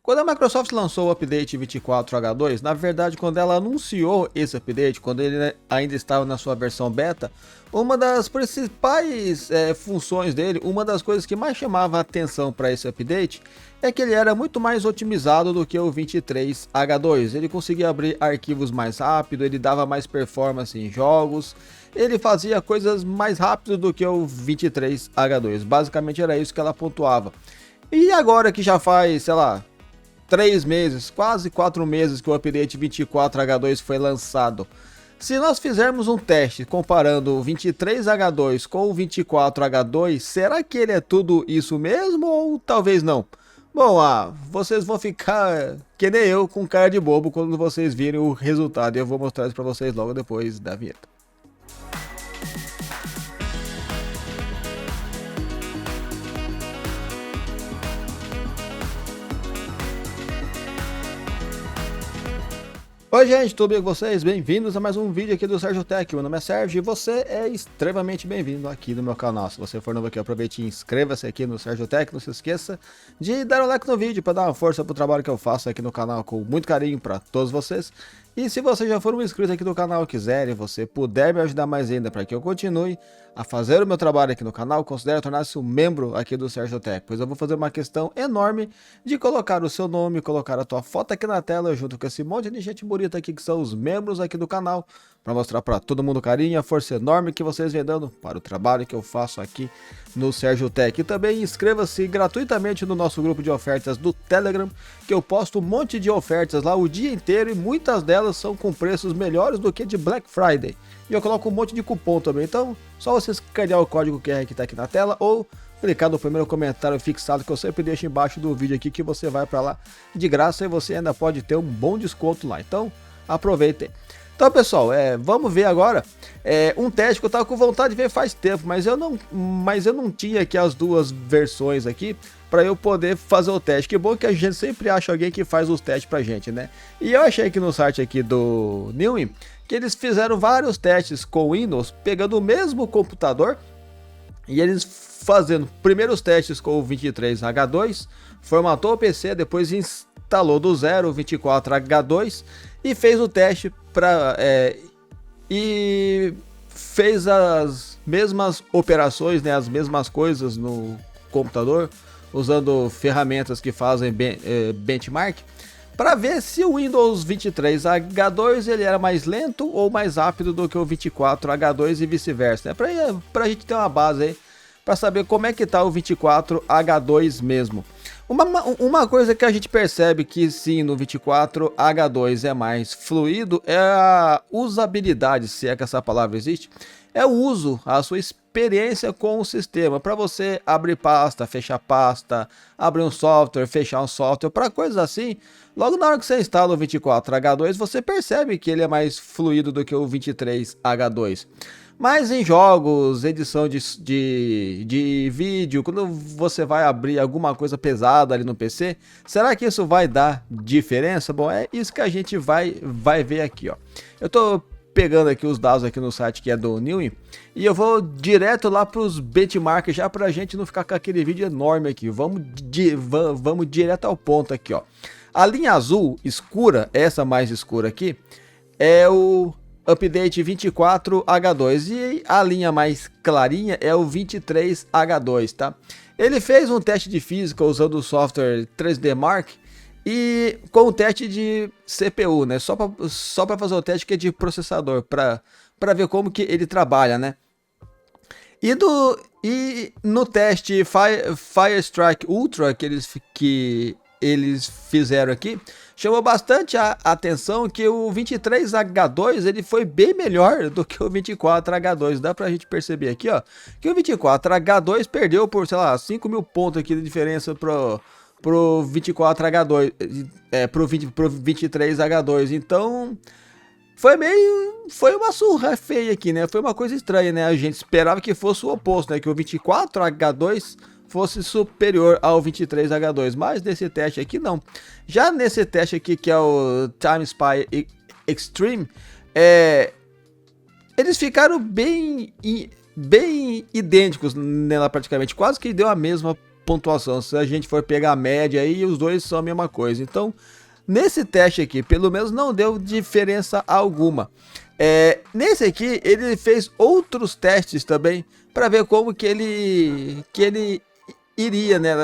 Quando a Microsoft lançou o update 24H2, na verdade, quando ela anunciou esse update, quando ele ainda estava na sua versão beta, uma das principais funções dele, uma das coisas que mais chamava a atenção para esse update, é que ele era muito mais otimizado do que o 23H2. Ele conseguia abrir arquivos mais rápido, ele dava mais performance em jogos, ele fazia coisas mais rápido do que o 23H2. Basicamente era isso que ela pontuava. E agora que já faz, sei lá, 3 meses, quase 4 meses que o update 24H2 foi lançado. Se nós fizermos um teste comparando o 23H2 com o 24H2, será que ele é tudo isso mesmo ou talvez não? Bom, vocês vão ficar que nem eu com cara de bobo quando vocês virem o resultado e eu vou mostrar isso para vocês logo depois da vinheta. Oi gente, tudo bem com vocês? Bem-vindos a mais um vídeo aqui do Sérgio Tech. Meu nome é Sérgio e você é extremamente bem-vindo aqui no meu canal. Se você for novo aqui, aproveite e inscreva-se aqui no Sérgio Tech. Não se esqueça de dar um like no vídeo para dar uma força pro trabalho que eu faço aqui no canal com muito carinho para todos vocês. E se você já for um inscrito aqui no canal e quiser e você puder me ajudar mais ainda para que eu continue a fazer o meu trabalho aqui no canal, considere tornar-se um membro aqui do Sérgio Tech, pois eu vou fazer uma questão enorme de colocar o seu nome, colocar a tua foto aqui na tela junto com esse monte de gente bonita aqui que são os membros aqui do canal, para mostrar para todo mundo o carinho e a força enorme que vocês vêm dando para o trabalho que eu faço aqui no Sérgio Tech. E também inscreva-se gratuitamente no nosso grupo de ofertas do Telegram, que eu posto um monte de ofertas lá o dia inteiro e muitas delas são com preços melhores do que de Black Friday. E eu coloco um monte de cupom também, então só você escanear o código QR que está aqui na tela ou clicar no primeiro comentário fixado que eu sempre deixo embaixo do vídeo aqui que você vai para lá de graça e você ainda pode ter um bom desconto lá. Então aproveitem. Então pessoal, vamos ver agora um teste que eu tava com vontade de ver faz tempo, mas eu não tinha aqui as duas versões aqui para eu poder fazer o teste. Que bom que a gente sempre acha alguém que faz os testes pra gente, né? E eu achei aqui no site aqui do Newin que eles fizeram vários testes com Windows, pegando o mesmo computador e eles fazendo primeiros testes com o 23H2, formatou o PC, depois instalou do zero o 24H2 e fez o teste e fez as mesmas operações, né, as mesmas coisas no computador, usando ferramentas que fazem benchmark, para ver se o Windows 23H2 ele era mais lento ou mais rápido do que o 24H2 e vice-versa, né? Para a gente ter uma base aí, para saber como é que tá o 24H2 mesmo. Uma coisa que a gente percebe que sim, no 24H2 é mais fluido é a usabilidade, se é que essa palavra existe, é o uso, a sua experiência com o sistema, para você abrir pasta, fechar pasta, abrir um software, fechar um software, para coisas assim. Logo na hora que você instala o 24H2, você percebe que ele é mais fluido do que o 23H2. Mas em jogos, edição de vídeo, quando você vai abrir alguma coisa pesada ali no PC, será que isso vai dar diferença? Bom, é isso que a gente vai ver aqui, ó. Eu tô pegando aqui os dados aqui no site que é do Newin e eu vou direto lá para os benchmarks já pra gente não ficar com aquele vídeo enorme aqui. Vamos direto ao ponto aqui, ó. A linha azul escura, essa mais escura aqui, é o update 24H2 e a linha mais clarinha é o 23H2, tá? Ele fez um teste de física usando o software 3D Mark e com o teste de CPU, né? Só para fazer o teste que é de processador, para ver como que ele trabalha, né? E no teste Firestrike Ultra que eles fizeram aqui, chamou bastante a atenção que o 23H2 ele foi bem melhor do que o 24H2. Dá pra gente perceber aqui, ó, que o 24H2 perdeu por, sei lá, 5.000 pontos aqui de diferença pro 24H2, pro 23H2. Então foi uma surra feia aqui, né? Foi uma coisa estranha, né? A gente esperava que fosse o oposto, né? Que o 24H2 fosse superior ao 23H2, mas nesse teste aqui não. Já nesse teste aqui, que é o Time Spy Extreme, eles ficaram bem idênticos nela praticamente, quase que deu a mesma pontuação. Se a gente for pegar a média aí, os dois são a mesma coisa. Então, nesse teste aqui, pelo menos não deu diferença alguma. Nesse aqui, ele fez outros testes também para ver como que ele iria, né,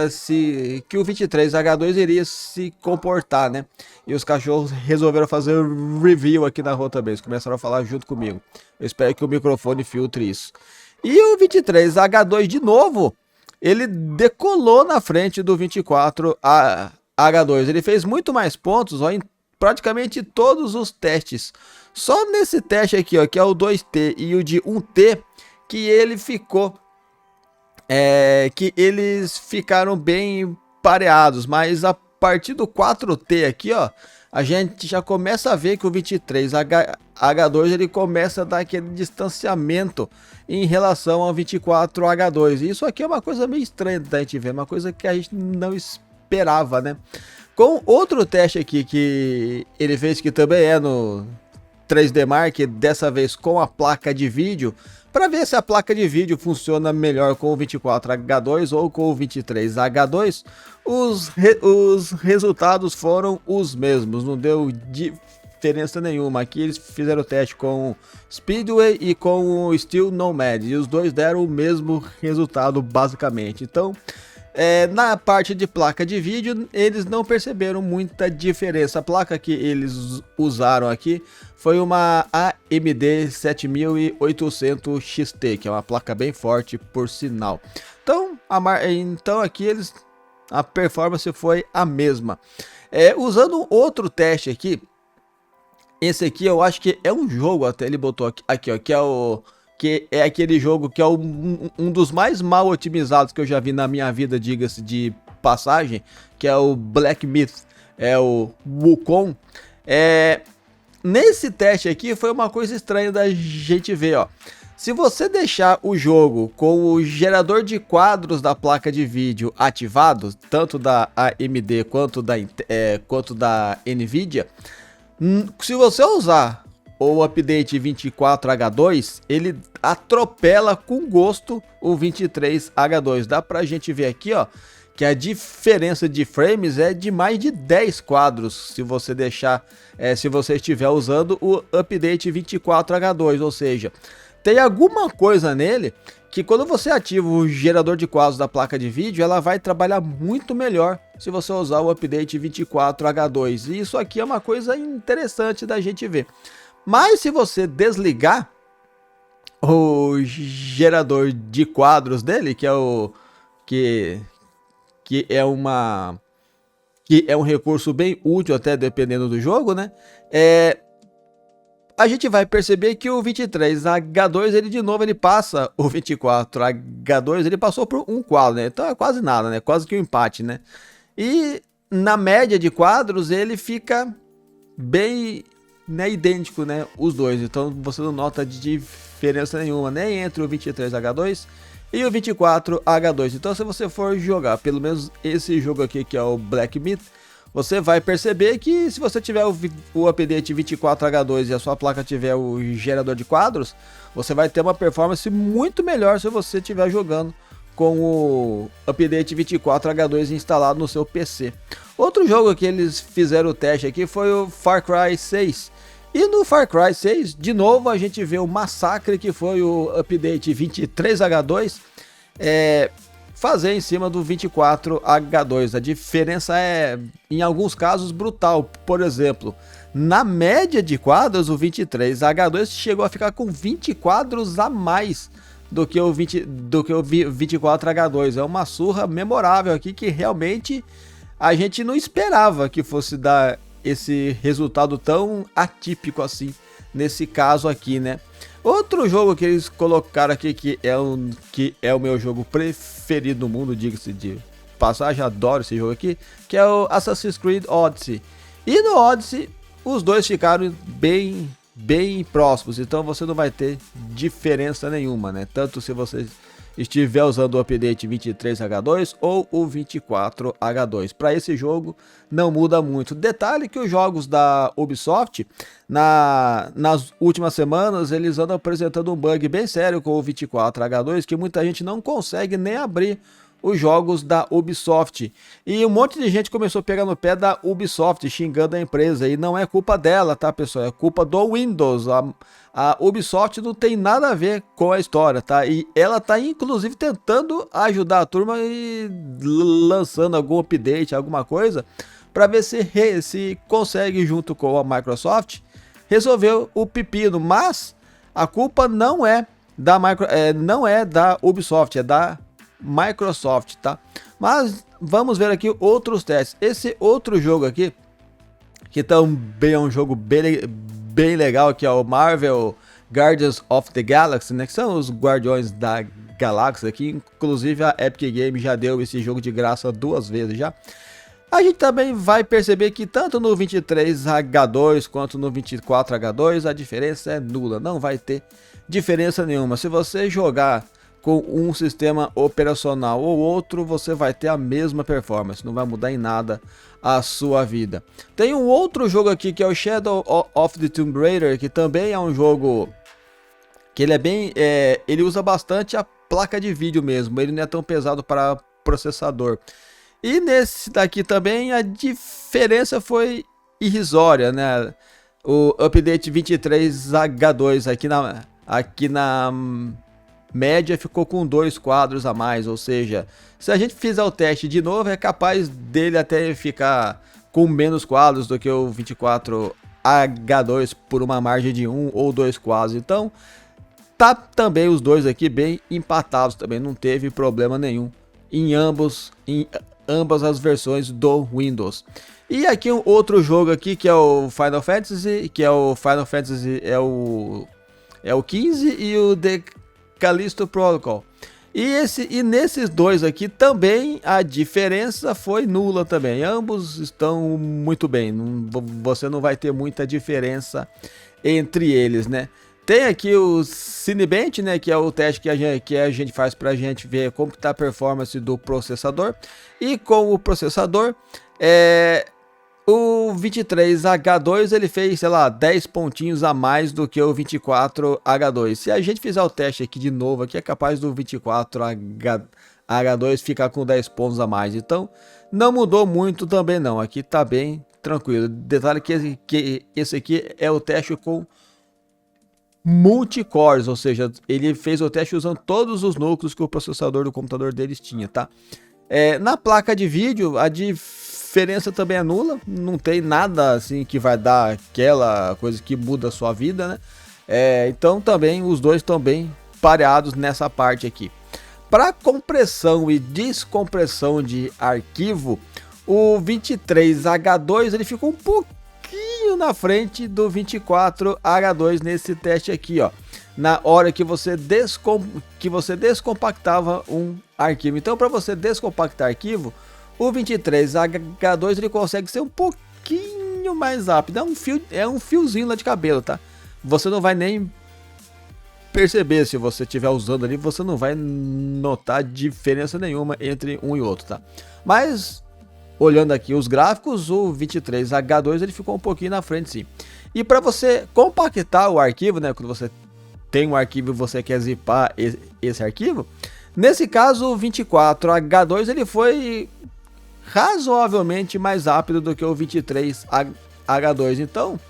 que o 23H2 iria se comportar, né? E os cachorros resolveram fazer um review aqui na rua também, eles começaram a falar junto comigo. Eu espero que o microfone filtre isso. E o 23H2 de novo, ele decolou na frente do 24H2. Ele fez muito mais pontos, ó, em praticamente todos os testes. Só nesse teste aqui, ó, que é o 2T e o de 1T, que ele ficou que eles ficaram bem pareados, mas a partir do 4T aqui, ó, a gente já começa a ver que o 23H2 ele começa a dar aquele distanciamento em relação ao 24H2. E isso aqui é uma coisa meio estranha da gente ver, uma coisa que a gente não esperava, né? Com outro teste aqui que ele fez, que também é no 3D Mark, dessa vez com a placa de vídeo, para ver se a placa de vídeo funciona melhor com o 24H2 ou com o 23H2, os resultados foram os mesmos, não deu diferença nenhuma. Aqui eles fizeram o teste com o Speedway e com o Steel Nomad, e os dois deram o mesmo resultado basicamente. Então, na parte de placa de vídeo, eles não perceberam muita diferença. A placa que eles usaram aqui foi uma AMD 7800 XT, que é uma placa bem forte, por sinal. Então aqui a performance foi a mesma. Usando outro teste aqui, esse aqui eu acho que é um jogo, até ele botou aqui ó, que é aquele jogo que é um dos mais mal otimizados que eu já vi na minha vida, diga-se de passagem, que é o Black Myth, é o Wukong. Nesse teste aqui foi uma coisa estranha da gente ver, ó. Se você deixar o jogo com o gerador de quadros da placa de vídeo ativado, tanto da AMD quanto da Nvidia, se você usar o update 24H2, ele atropela com gosto o 23H2. Dá pra gente ver aqui, ó, que a diferença de frames é de mais de 10 quadros se você deixar, se você estiver usando o update 24H2, ou seja, tem alguma coisa nele que quando você ativa o gerador de quadros da placa de vídeo, ela vai trabalhar muito melhor se você usar o update 24H2. E isso aqui é uma coisa interessante da gente ver. Mas se você desligar o gerador de quadros dele, que é um recurso bem útil, até dependendo do jogo, né? A gente vai perceber que o 23H2, ele de novo ele passa o 24H2, ele passou por um quadro, né? Então é quase nada, né? Quase que um empate, né? E na média de quadros ele fica bem, né, idêntico, né, os dois. Então você não nota diferença nenhuma, nem entre o 23H2 e o 24H2. Então se você for jogar, pelo menos esse jogo aqui que é o Black Myth, você vai perceber que se você tiver o update 24H2 e a sua placa tiver o gerador de quadros, você vai ter uma performance muito melhor se você estiver jogando com o update 24H2 instalado no seu PC. Outro jogo que eles fizeram o teste aqui foi o Far Cry 6. E no Far Cry 6, de novo, a gente vê o massacre que foi o update 23H2 fazer em cima do 24H2. A diferença é, em alguns casos, brutal. Por exemplo, na média de quadros, o 23H2 chegou a ficar com 20 quadros a mais do que o 24H2. É uma surra memorável aqui que realmente a gente não esperava que fosse dar esse resultado tão atípico assim, nesse caso aqui, né? Outro jogo que eles colocaram aqui, que é o meu jogo preferido no mundo, diga-se de passagem, adoro esse jogo aqui, que é o Assassin's Creed Odyssey. E no Odyssey, os dois ficaram bem próximos, então você não vai ter diferença nenhuma, né? Tanto se você estiver usando o update 23H2 ou o 24H2. Para esse jogo não muda muito. Detalhe que os jogos da Ubisoft, nas últimas semanas, eles andam apresentando um bug bem sério com o 24H2, que muita gente não consegue nem abrir os jogos da Ubisoft. E um monte de gente começou a pegar no pé da Ubisoft, xingando a empresa. E não é culpa dela, tá, pessoal? É culpa do Windows. A Ubisoft não tem nada a ver com a história, tá? E ela tá, inclusive, tentando ajudar a turma e lançando algum update, alguma coisa, para ver se consegue, junto com a Microsoft, resolver o pepino. Mas a culpa não é da Ubisoft, é da Microsoft, tá? Mas vamos ver aqui outros testes. Esse outro jogo aqui, que também é um jogo bem legal, que é o Marvel Guardians of the Galaxy, né? Que são os Guardiões da Galáxia, que inclusive a Epic Games já deu esse jogo de graça 2 vezes já. A gente também vai perceber que tanto no 23H2 quanto no 24H2 a diferença é nula, não vai ter diferença nenhuma. Se você jogar com um sistema operacional ou outro, você vai ter a mesma performance, não vai mudar em nada a sua vida. Tem um outro jogo aqui que é o Shadow of the Tomb Raider, que também é um jogo que ele usa bastante a placa de vídeo mesmo, ele não é tão pesado para processador. E nesse daqui também a diferença foi irrisória, né? O update 23H2 aqui na média ficou com 2 quadros a mais, ou seja, se a gente fizer o teste de novo, é capaz dele até ficar com menos quadros do que o 24H2 por uma margem de 1 ou 2 quadros. Então, tá também os dois aqui bem empatados também, não teve problema nenhum em ambas as versões do Windows. E aqui um outro jogo aqui que é o Final Fantasy, é o 15 e o The Callisto Protocol. E nesses dois aqui também a diferença foi nula também. Ambos estão muito bem. Você não vai ter muita diferença entre eles, né? Tem aqui o Cinebench, né, que é o teste que a gente faz para a gente ver como está a performance do processador. E com o processador, o 23H2 ele fez, sei lá, 10 pontinhos a mais do que o 24H2. Se a gente fizer o teste aqui de novo, aqui é capaz do 24H2 ficar com 10 pontos a mais. Então, não mudou muito também não. Aqui tá bem tranquilo. Detalhe que esse aqui é o teste com multicores, ou seja, ele fez o teste usando todos os núcleos que o processador do computador deles tinha, tá? Na placa de vídeo, a diferença também é nula, não tem nada assim que vai dar aquela coisa que muda a sua vida, né? Então também os dois estão bem pareados nessa parte aqui. Para compressão e descompressão de arquivo, o 23H2 ele ficou um pouquinho na frente do 24H2 nesse teste aqui, ó, na hora que você descompactava um arquivo. Então, para você descompactar arquivo, o 23H2 ele consegue ser um pouquinho mais rápido. É um fiozinho lá de cabelo, tá? Você não vai nem perceber, se você estiver usando ali, você não vai notar diferença nenhuma entre um e outro, tá? Mas olhando aqui os gráficos, o 23H2 ele ficou um pouquinho na frente, sim. E para você compactar o arquivo, né, quando você tem um arquivo e você quer zipar esse arquivo, nesse caso o 24H2 ele foi razoavelmente mais rápido do que o 23H2. Então,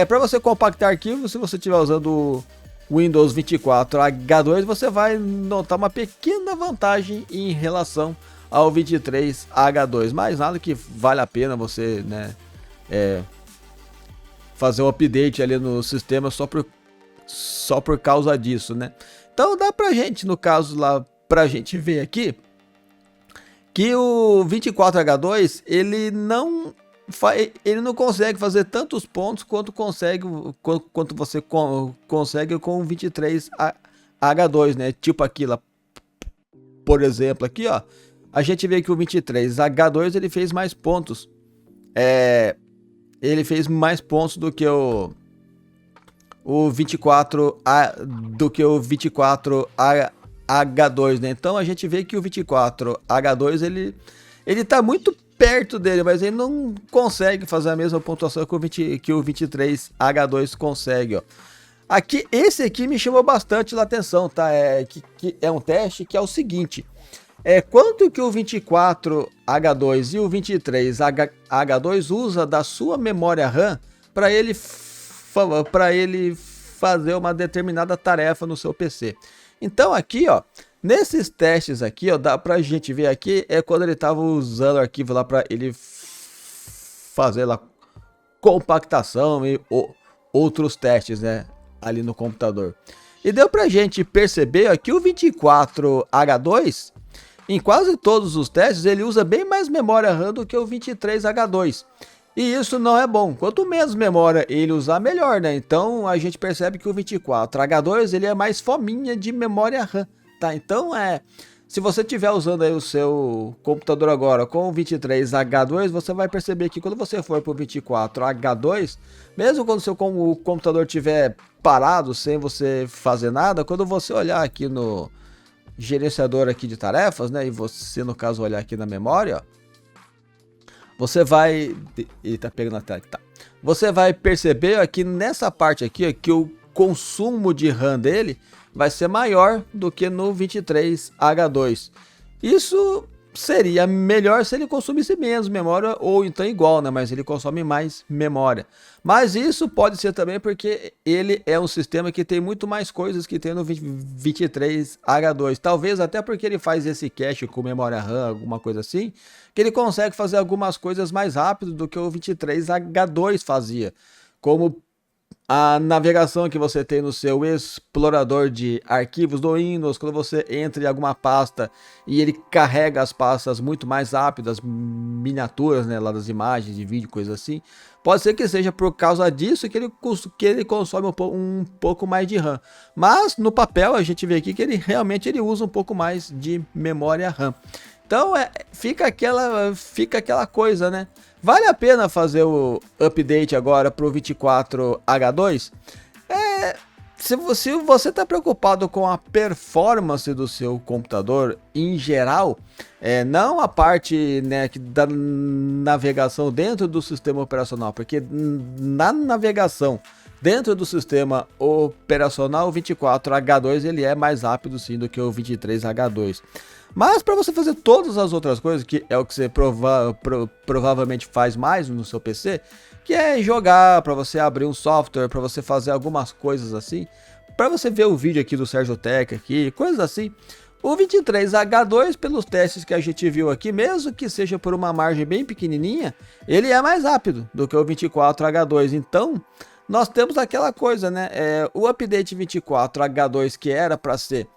para você compactar arquivo, se você estiver usando o Windows 24H2, você vai notar uma pequena vantagem em relação ao 23H2, mas nada que vale a pena você, né, fazer um update ali no sistema só por causa disso, né? Então dá pra gente, no caso lá, pra gente ver aqui que o 24H2 ele não consegue fazer tantos pontos quanto você consegue com o 23H2, né? Tipo aqui lá, por exemplo, aqui, ó, a gente vê que o 23H2 ele fez mais pontos. Ele fez mais pontos do que o 24H2, né? Então a gente vê que o 24H2 ele tá muito perto dele, mas ele não consegue fazer a mesma pontuação que o 23H2 consegue, ó. Esse aqui me chamou bastante a atenção, tá? Que é um teste que é o seguinte: quanto que o 24H2 e o 23H2 usa da sua memória RAM para ele fazer uma determinada tarefa no seu PC. Então aqui, ó, nesses testes aqui, ó, dá pra gente ver aqui quando ele estava usando o arquivo lá para ele fazer lá compactação e outros testes, né, ali no computador. E deu pra gente perceber aqui o 24H2, em quase todos os testes, ele usa bem mais memória RAM do que o 23H2. E isso não é bom. Quanto menos memória ele usar, melhor, né? Então a gente percebe que o 24H2 ele é mais fominha de memória RAM, tá? Então se você estiver usando aí o seu computador agora com o 23H2, você vai perceber que quando você for para o 24H2, mesmo quando o seu computador estiver parado, sem você fazer nada, quando você olhar aqui no gerenciador aqui de tarefas, né, e você no caso olhar aqui na memória, ó, você vai... Ele tá pegando a tela, tá? Você vai perceber aqui nessa parte aqui ó, que o consumo de RAM dele vai ser maior do que no 23H2. Isso seria melhor se ele consumisse menos memória ou então igual, né? Mas ele consome mais memória. Mas isso pode ser também porque ele é um sistema que tem muito mais coisas que tem no 23H2. Talvez até porque ele faz esse cache com memória RAM, alguma coisa assim, que ele consegue fazer algumas coisas mais rápido do que o 23H2 fazia. Como a navegação que você tem no seu explorador de arquivos do Windows, quando você entra em alguma pasta e ele carrega as pastas muito mais rápidas, miniaturas, né, lá das imagens, de vídeo, coisa assim. Pode ser que seja por causa disso que ele consome um pouco mais de RAM. Mas no papel a gente vê aqui que ele realmente usa um pouco mais de memória RAM. Então fica aquela coisa, né? Vale a pena fazer o update agora para o 24H2? Se você está preocupado com a performance do seu computador em geral, não a parte, né, da navegação dentro do sistema operacional, porque na navegação dentro do sistema operacional o 24H2 ele é mais rápido sim do que o 23H2. Mas para você fazer todas as outras coisas, que é o que você provavelmente faz mais no seu PC, que é jogar, para você abrir um software, para você fazer algumas coisas assim, para você ver o vídeo aqui do Sérgio Tech aqui, coisas assim. O 23H2, pelos testes que a gente viu aqui, mesmo que seja por uma margem bem pequenininha, ele é mais rápido do que o 24H2. Então, nós temos aquela coisa, né? O update 24H2 que era para ser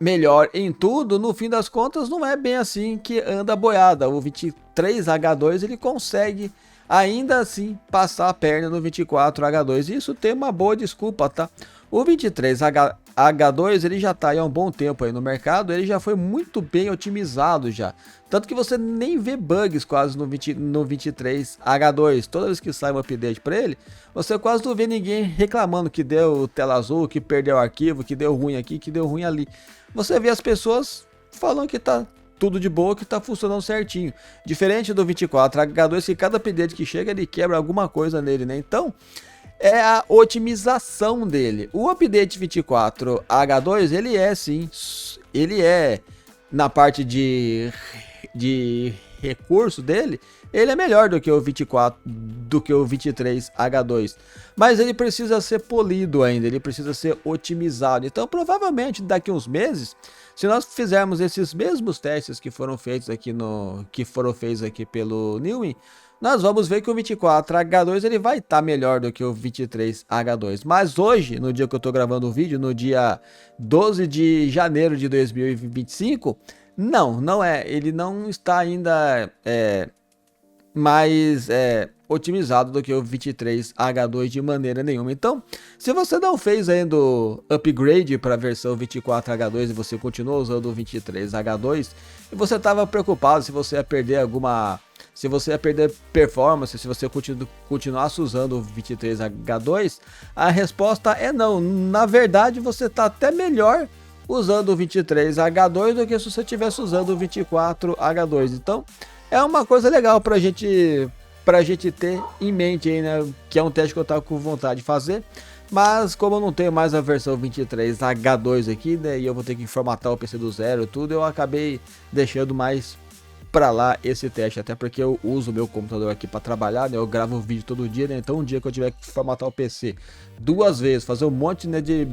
melhor em tudo, no fim das contas não é bem assim que anda a boiada. O 23H2 ele consegue ainda assim passar a perna no 24H2. Isso tem uma boa desculpa, tá? O 23H2 ele já está há um bom tempo aí no mercado, ele já foi muito bem otimizado já. Tanto que você nem vê bugs quase no 23H2. Toda vez que sai um update para ele, você quase não vê ninguém reclamando que deu tela azul, que perdeu o arquivo, que deu ruim aqui, que deu ruim ali. Você vê as pessoas falando que tá tudo de boa, que tá funcionando certinho. Diferente do 24H2, que cada update que chega ele quebra alguma coisa nele, né? Então, é a otimização dele. O update 24H2, ele é sim, ele é na parte de recurso dele, ele é melhor do que o 23H2, mas ele precisa ser polido ainda, ele precisa ser otimizado. Então provavelmente daqui uns meses, se nós fizermos esses mesmos testes que foram feitos aqui pelo Newman, nós vamos ver que o 24H2 ele vai estar melhor do que o 23H2. Mas hoje, no dia que eu estou gravando o vídeo, no dia 12 de janeiro de 2025, não é. Ele não está ainda mais otimizado do que o 23H2 de maneira nenhuma. Então, se você não fez ainda o upgrade para a versão 24H2 e você continua usando o 23H2 e você estava preocupado se você ia perder performance, se você continuasse usando o 23H2, a resposta é não. Na verdade, você está até melhor usando o 23H2 do que se você estivesse usando o 24H2. Então, é uma coisa legal pra gente ter em mente aí, né? Que é um teste que eu tava com vontade de fazer. Mas como eu não tenho mais a versão 23H2 aqui, né, e eu vou ter que formatar o PC do zero e tudo, eu acabei deixando mais pra lá esse teste, até porque eu uso o meu computador aqui pra trabalhar, né, eu gravo vídeo todo dia, né, então um dia que eu tiver que formatar o PC 2 vezes, fazer um monte, né, de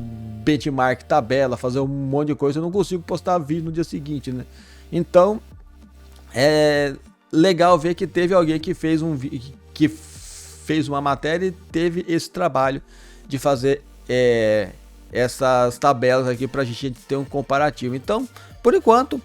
benchmark, tabela, fazer um monte de coisa, eu não consigo postar vídeo no dia seguinte, né, então é legal ver que teve alguém que fez uma matéria e teve esse trabalho de fazer essas tabelas aqui para a gente ter um comparativo. Então, por enquanto,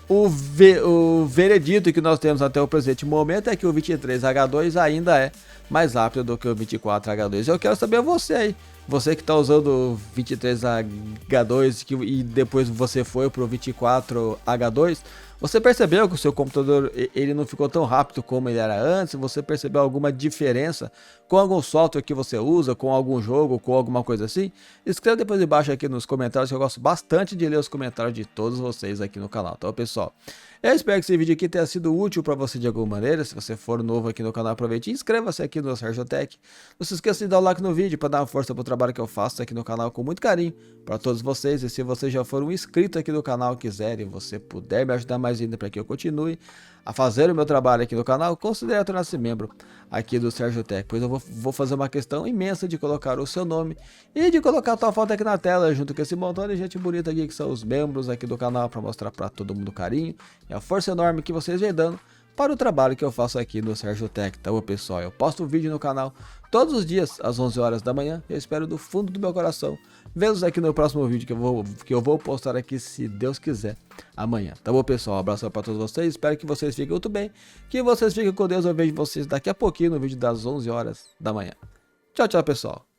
o veredito que nós temos até o presente momento é que o 23H2 ainda é mais rápido do que o 24H2. Eu quero saber você aí, você que está usando o 23H2 e depois você foi para o 24H2, você percebeu que o seu computador ele não ficou tão rápido como ele era antes? Você percebeu alguma diferença com algum software que você usa, com algum jogo, com alguma coisa assim? Escreva depois embaixo aqui nos comentários, que eu gosto bastante de ler os comentários de todos vocês aqui no canal, tá, pessoal? Eu espero que esse vídeo aqui tenha sido útil para você de alguma maneira. Se você for novo aqui no canal, aproveite e inscreva-se aqui no Sergio Tech. Não se esqueça de dar o like no vídeo para dar uma força para o trabalho que eu faço aqui no canal com muito carinho para todos vocês. E se você já for um inscrito aqui no canal, quiser e você puder me ajudar mais ainda para que eu continue a fazer o meu trabalho aqui no canal, considere tornar-se membro aqui do Sergio Tech, pois eu vou fazer uma questão imensa de colocar o seu nome e de colocar a tua foto aqui na tela, junto com esse montão de gente bonita aqui que são os membros aqui do canal, para mostrar para todo mundo o carinho e a força enorme que vocês vêm dando para o trabalho que eu faço aqui no Sergio Tech. Então, pessoal, eu posto um vídeo no canal todos os dias às 11 horas da manhã. Eu espero do fundo do meu coração vê-los aqui no próximo vídeo que eu vou postar aqui, se Deus quiser, amanhã. Tá bom, pessoal? Um abraço para todos vocês. Espero que vocês fiquem muito bem, que vocês fiquem com Deus. Eu vejo vocês daqui a pouquinho no vídeo das 11 horas da manhã. Tchau, tchau, pessoal.